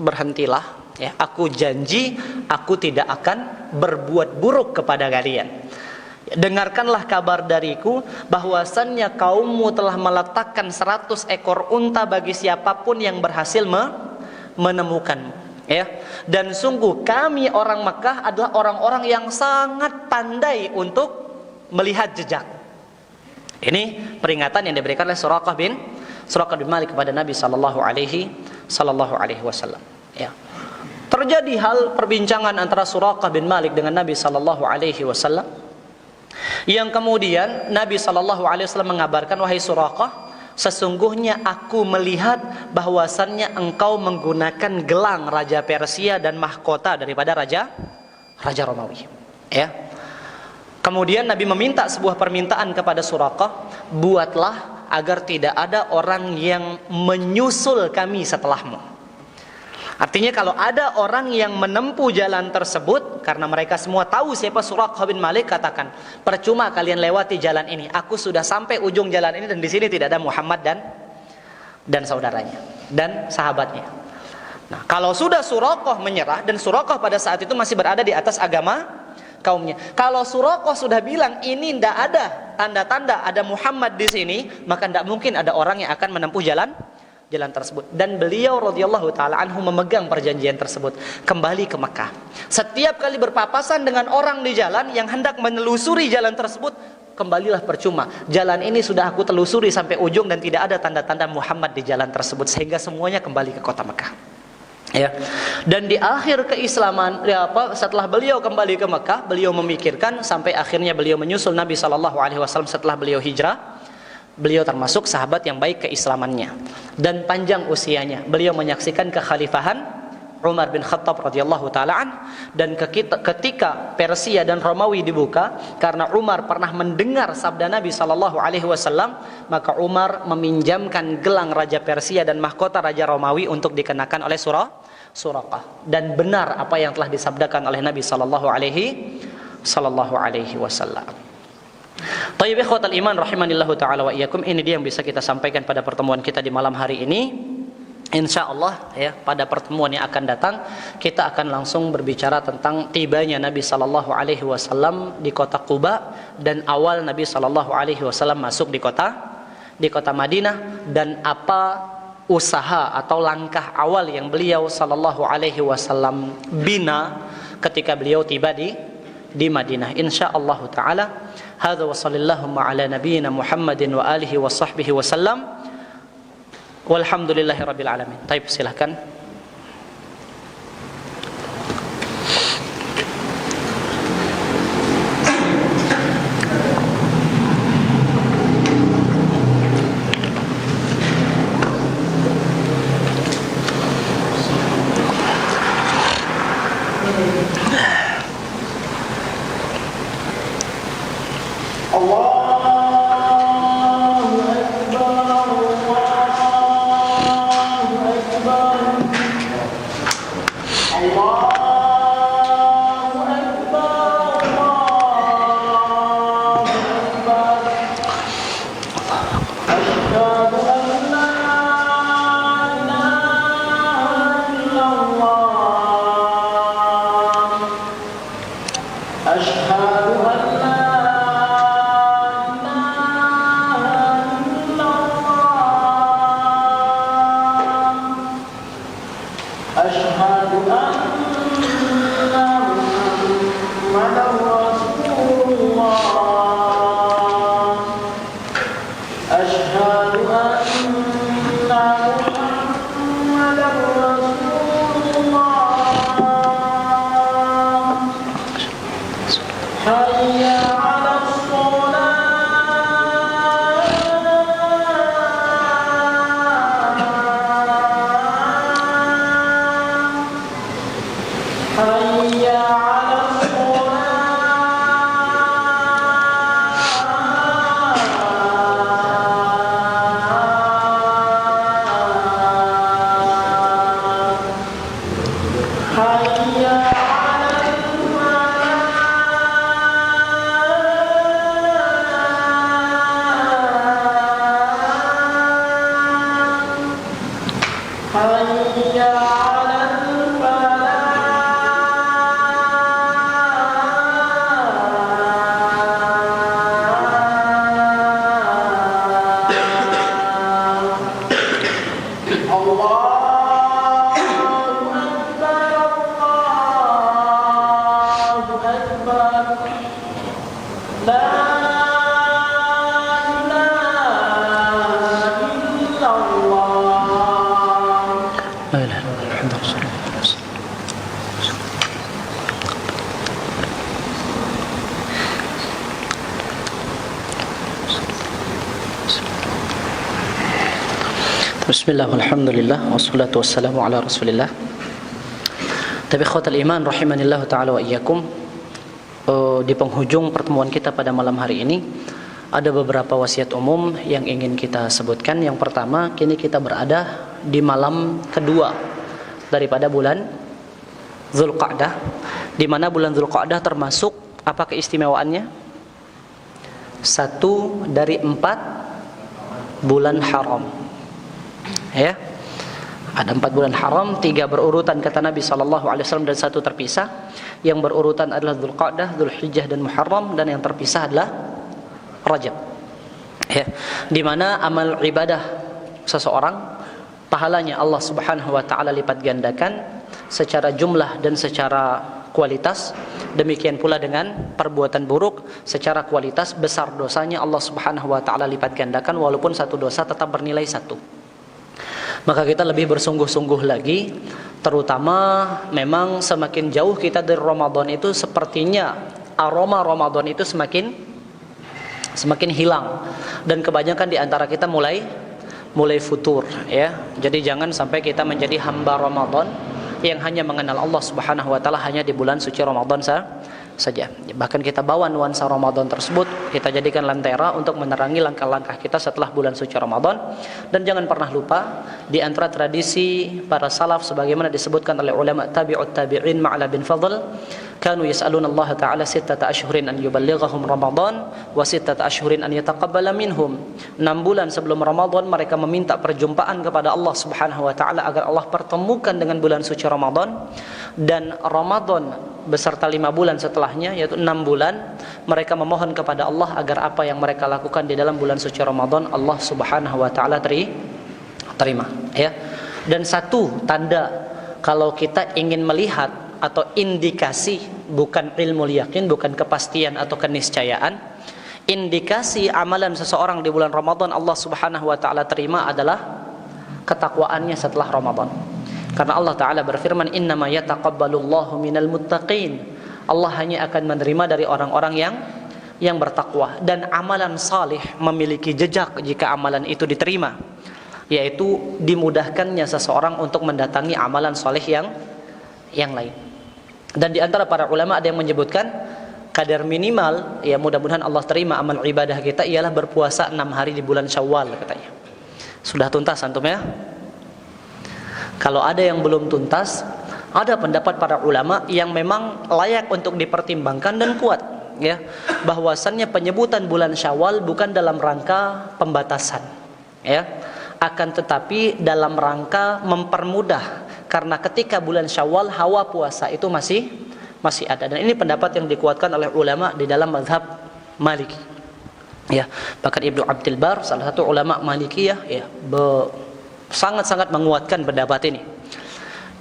berhentilah, ya, aku janji aku tidak akan berbuat buruk kepada kalian. Dengarkanlah kabar dariku bahwasannya kaummu telah meletakkan 100 ekor unta bagi siapapun yang berhasil menemukanmu, ya. Dan sungguh kami orang Makkah adalah orang-orang yang sangat pandai untuk melihat jejak. Ini peringatan yang diberikan oleh Suraqah bin Malik kepada Nabi sallallahu alaihi wasallam. Ya. Terjadi hal perbincangan antara Suraqah bin Malik dengan Nabi sallallahu alaihi wasallam, yang kemudian Nabi sallallahu alaihi wasallam mengabarkan, wahai Suraqah, sesungguhnya aku melihat bahwasannya engkau menggunakan gelang raja Persia dan mahkota daripada raja Romawi. Ya. Kemudian Nabi meminta sebuah permintaan kepada Suraqah, buatlah agar tidak ada orang yang menyusul kami setelahmu. Artinya kalau ada orang yang menempuh jalan tersebut, karena mereka semua tahu siapa Suraqah bin Malik, katakan, percuma kalian lewati jalan ini. Aku sudah sampai ujung jalan ini dan di sini tidak ada Muhammad dan saudaranya dan sahabatnya. Nah, kalau sudah Suraqah menyerah, dan Suraqah pada saat itu masih berada di atas agama kaumnya. Kalau Suraqah sudah bilang ini tidak ada tanda-tanda ada Muhammad di sini, maka tidak mungkin ada orang yang akan menempuh jalan tersebut. Dan beliau radhiyallahu taala anhu memegang perjanjian tersebut, kembali ke Mekah. Setiap kali berpapasan dengan orang di jalan yang hendak menelusuri jalan tersebut, kembalilah percuma. Jalan ini sudah aku telusuri sampai ujung dan tidak ada tanda-tanda Muhammad di jalan tersebut, sehingga semuanya kembali ke kota Mekah. Ya. Dan di akhir keislaman, setelah beliau kembali ke Mekah, beliau memikirkan sampai akhirnya beliau menyusul Nabi sallallahu alaihi wasallam setelah beliau hijrah. Beliau termasuk sahabat yang baik keislamannya dan panjang usianya. Beliau menyaksikan kekhalifahan Umar bin Khattab radhiyallahu taala an, dan ketika Persia dan Romawi dibuka, karena Umar pernah mendengar sabda Nabi sallallahu alaihi wasallam, maka Umar meminjamkan gelang raja Persia dan mahkota raja Romawi untuk dikenakan oleh Suraqah. Dan benar apa yang telah disabdakan oleh Nabi sallallahu alaihi wasallam. Tayyib ikhwatal iman rahimanillahu taala wa iyyakum, ini dia yang bisa kita sampaikan pada pertemuan kita di malam hari ini. Insya Allah ya, pada pertemuan yang akan datang kita akan langsung berbicara tentang tibanya Nabi Sallallahu Alaihi Wasallam di kota Quba dan awal Nabi Sallallahu Alaihi Wasallam masuk di kota Madinah, dan apa usaha atau langkah awal yang beliau Sallallahu Alaihi Wasallam bina ketika beliau tiba di Madinah. Insya Allah Taala. Hadza wa sallallahu ala nabiyyina Muhammadin wa alihi wa sahbihi wasallam. Walhamdulillahi rabbil alamin. Taib, silakan. Bismillah, alhamdulillah, wassalatu wassalamu ala rasulillah. Tapi khotal iman rahimanillahu ta'ala wa iyyakum. Di penghujung pertemuan kita pada malam hari ini ada beberapa wasiat umum yang ingin kita sebutkan. Yang pertama, kini kita berada di malam kedua daripada bulan Zulqa'dah, di mana bulan Zulqa'dah termasuk apa keistimewaannya? 1 dari 4 bulan haram. Ya, ada 4 bulan haram, 3 berurutan kata Nabi SAW dan 1 terpisah. Yang berurutan adalah Dzulqa'dah, Dzulhijjah dan Muharram, dan yang terpisah adalah Rajab. Ya, di mana amal ibadah seseorang pahalanya Allah Subhanahu wa taala lipat gandakan secara jumlah dan secara kualitas. Demikian pula dengan perbuatan buruk secara kualitas, besar dosanya Allah Subhanahu wa taala lipat gandakan, walaupun 1 dosa tetap bernilai 1. Maka kita lebih bersungguh-sungguh lagi, terutama memang semakin jauh kita dari Ramadan itu sepertinya aroma Ramadan itu semakin hilang, dan kebanyakan di antara kita mulai futur ya. Jadi jangan sampai kita menjadi hamba Ramadan yang hanya mengenal Allah Subhanahu wa taala hanya di bulan suci Ramadan saja. Bahkan kita bawa nuansa Ramadan tersebut, kita jadikan lentera untuk menerangi langkah-langkah kita setelah bulan suci Ramadan. Dan jangan pernah lupa, di antara tradisi para salaf sebagaimana disebutkan oleh ulama tabi'ut tabi'in Ma'la bin Fadl, kanu yas'aluna Allah Ta'ala sittata ashhurin an yuballighahum Ramadan wa sittata ashhurin an yataqabbala minhum. 6 bulan sebelum Ramadan mereka meminta perjumpaan kepada Allah Subhanahu wa taala agar Allah pertemukan dengan bulan suci Ramadan, dan Ramadan beserta 5 bulan setelahnya yaitu 6 bulan mereka memohon kepada Allah agar apa yang mereka lakukan di dalam bulan suci Ramadan Allah Subhanahu wa taala terima, ya. Dan satu tanda kalau kita ingin melihat atau indikasi, bukan ilmu yakin, bukan kepastian atau keniscayaan, indikasi amalan seseorang di bulan Ramadan Allah Subhanahu wa taala terima adalah ketakwaannya setelah Ramadan. Karena Allah Ta'ala berfirman, innama yataqabbalullahu minal muttaqin. Allah hanya akan menerima dari orang-orang yang bertakwa. Dan amalan salih memiliki jejak jika amalan itu diterima, yaitu dimudahkannya seseorang untuk mendatangi amalan salih yang lain. Dan di antara para ulama ada yang menyebutkan kadar minimal, ya mudah-mudahan Allah terima amal ibadah kita, ialah berpuasa 6 hari di bulan Syawal katanya. Sudah tuntas antum ya? Kalau ada yang belum tuntas, ada pendapat para ulama yang memang layak untuk dipertimbangkan dan kuat, ya, bahwasannya penyebutan bulan Syawal bukan dalam rangka pembatasan, ya, akan tetapi dalam rangka mempermudah, karena ketika bulan Syawal hawa puasa itu masih ada, dan ini pendapat yang dikuatkan oleh ulama di dalam mazhab Maliki, ya. Bahkan Ibnu Abdul Bar, salah satu ulama Malikiyah, ya, sangat-sangat menguatkan pendapat ini.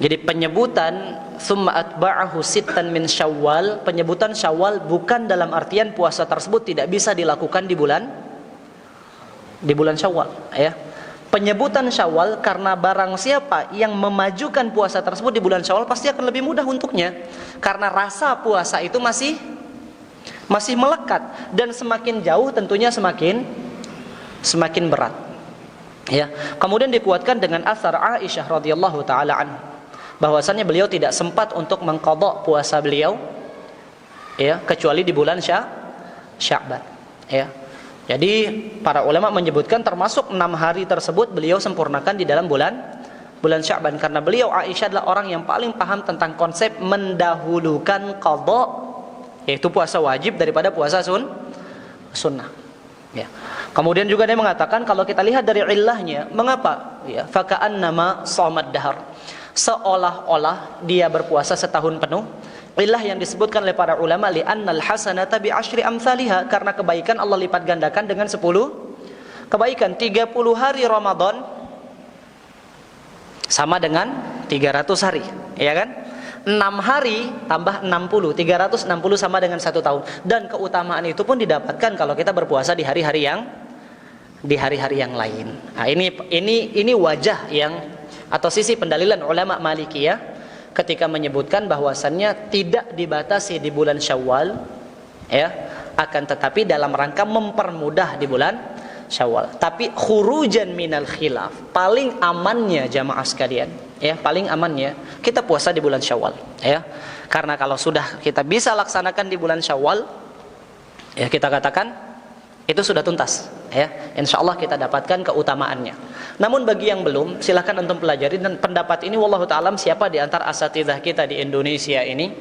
Jadi penyebutan summa atba'ahu sittan min Syawal, penyebutan Syawal bukan dalam artian puasa tersebut tidak bisa dilakukan di bulan Syawal, ya. Penyebutan Syawal karena barang siapa yang memajukan puasa tersebut di bulan Syawal pasti akan lebih mudah untuknya, karena rasa puasa itu masih melekat, dan semakin jauh tentunya semakin berat, ya. Kemudian dikuatkan dengan asar Aisyah radhiyallahu taala anha, bahwasannya beliau tidak sempat untuk mengqadha puasa beliau, ya, kecuali di bulan Sya'ban, ya. Jadi para ulama menyebutkan termasuk 6 hari tersebut beliau sempurnakan di dalam bulan Sya'ban, karena beliau Aisyah adalah orang yang paling paham tentang konsep mendahulukan qadha, yaitu puasa wajib daripada puasa sunnah, ya. Kemudian juga dia mengatakan kalau kita lihat dari illahnya, mengapa, ya, faka'annama shamad dahar, seolah-olah dia berpuasa setahun penuh. Illah yang disebutkan oleh para ulama, li'annal hasanata bi asyri amsalha, karena kebaikan Allah lipat gandakan dengan 10 kebaikan. 30 hari Ramadan sama dengan 300 hari, ya kan? 6 hari tambah 60, 360 sama dengan 1 tahun. Dan keutamaan itu pun didapatkan kalau kita berpuasa di hari-hari yang lain. Nah, ini wajah yang atau sisi pendalilan ulama Malikiyah ketika menyebutkan bahwasannya tidak dibatasi di bulan Syawal, ya, akan tetapi dalam rangka mempermudah di bulan Syawal. Tapi khurujan minal khilaf, paling amannya jamaah sekalian, ya, paling amannya kita puasa di bulan Syawal, ya. Karena kalau sudah kita bisa laksanakan di bulan Syawal, ya, kita katakan itu sudah tuntas, ya. Insyaallah kita dapatkan keutamaannya. Namun bagi yang belum, silakan antum pelajari, dan pendapat ini wallahu ta'ala siapa di antara asatidzah kita di Indonesia ini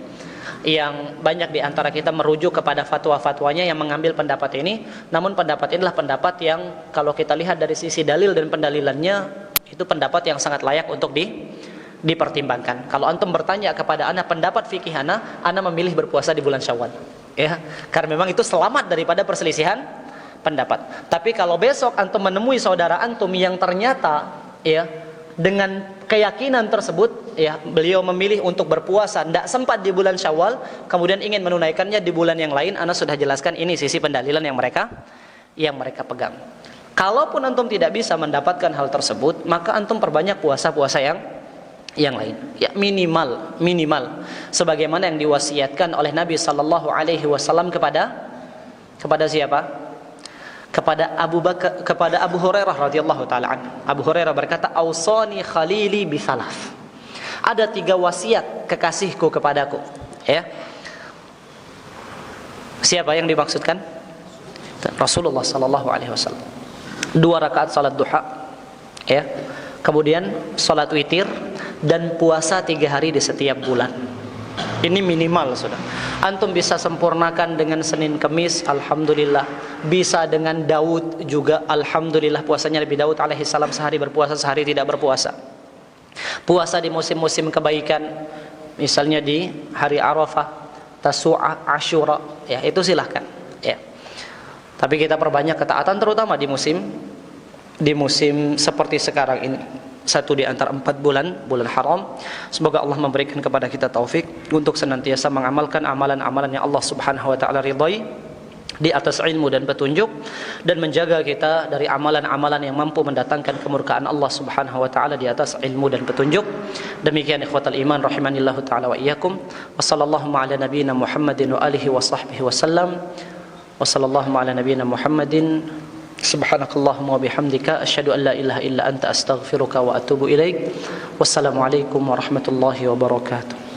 yang banyak di antara kita merujuk kepada fatwa-fatwanya yang mengambil pendapat ini. Namun pendapat inilah pendapat yang kalau kita lihat dari sisi dalil dan pendalilannya, itu pendapat yang sangat layak untuk dipertimbangkan. Kalau antum bertanya kepada ana pendapat fikih ana memilih berpuasa di bulan Syawal, ya, karena memang itu selamat daripada perselisihan pendapat. Tapi kalau besok antum menemui saudara antum yang ternyata, ya, dengan keyakinan tersebut, ya, beliau memilih untuk berpuasa tidak sempat di bulan Syawal, kemudian ingin menunaikannya di bulan yang lain, ana sudah jelaskan ini sisi pendalilan yang mereka pegang. Kalaupun antum tidak bisa mendapatkan hal tersebut, maka antum perbanyak puasa-puasa yang lain, ya, minimal sebagaimana yang diwasiatkan oleh Nabi sallallahu alaihi wasallam kepada siapa? Kepada Abu Hurairah radhiyallahu taala anhu. Abu Hurairah berkata, "Ausani khalili bi salaf." Ada 3 wasiat kekasihku kepadaku, ya. Siapa yang dimaksudkan? Rasulullah sallallahu alaihi wasallam. 2 rakaat salat duha, ya. Kemudian salat witir dan puasa 3 hari di setiap bulan. Ini minimal sudah. Antum bisa sempurnakan dengan Senin Kemis, alhamdulillah. Bisa dengan Daud juga, alhamdulillah. Puasanya Nabi Daud alaihi salam sehari berpuasa, sehari tidak berpuasa. Puasa di musim-musim kebaikan, misalnya di hari Arafah, Tasu'a, Asyura, ya itu silahkan. Ya. Tapi kita perbanyak ketaatan terutama di musim seperti sekarang ini. Satu di antara 4 bulan haram. Semoga Allah memberikan kepada kita taufik untuk senantiasa mengamalkan amalan-amalan yang Allah Subhanahu wa taala ridhai di atas ilmu dan petunjuk, dan menjaga kita dari amalan-amalan yang mampu mendatangkan kemurkaan Allah Subhanahu wa taala di atas ilmu dan petunjuk. Demikian ikhwatal iman rahimanillahu taala wa iyyakum. Wassallallahu ala nabiyyina Muhammadin wa alihi wa sahbihi wasallam. Wassallallahu ala nabiyyina Muhammadin. Subhanakallahumma wa bihamdika asyhadu an la ilaha illa anta astaghfiruka wa atubu ilaik. Wassalamualaikum warahmatullahi wabarakatuh.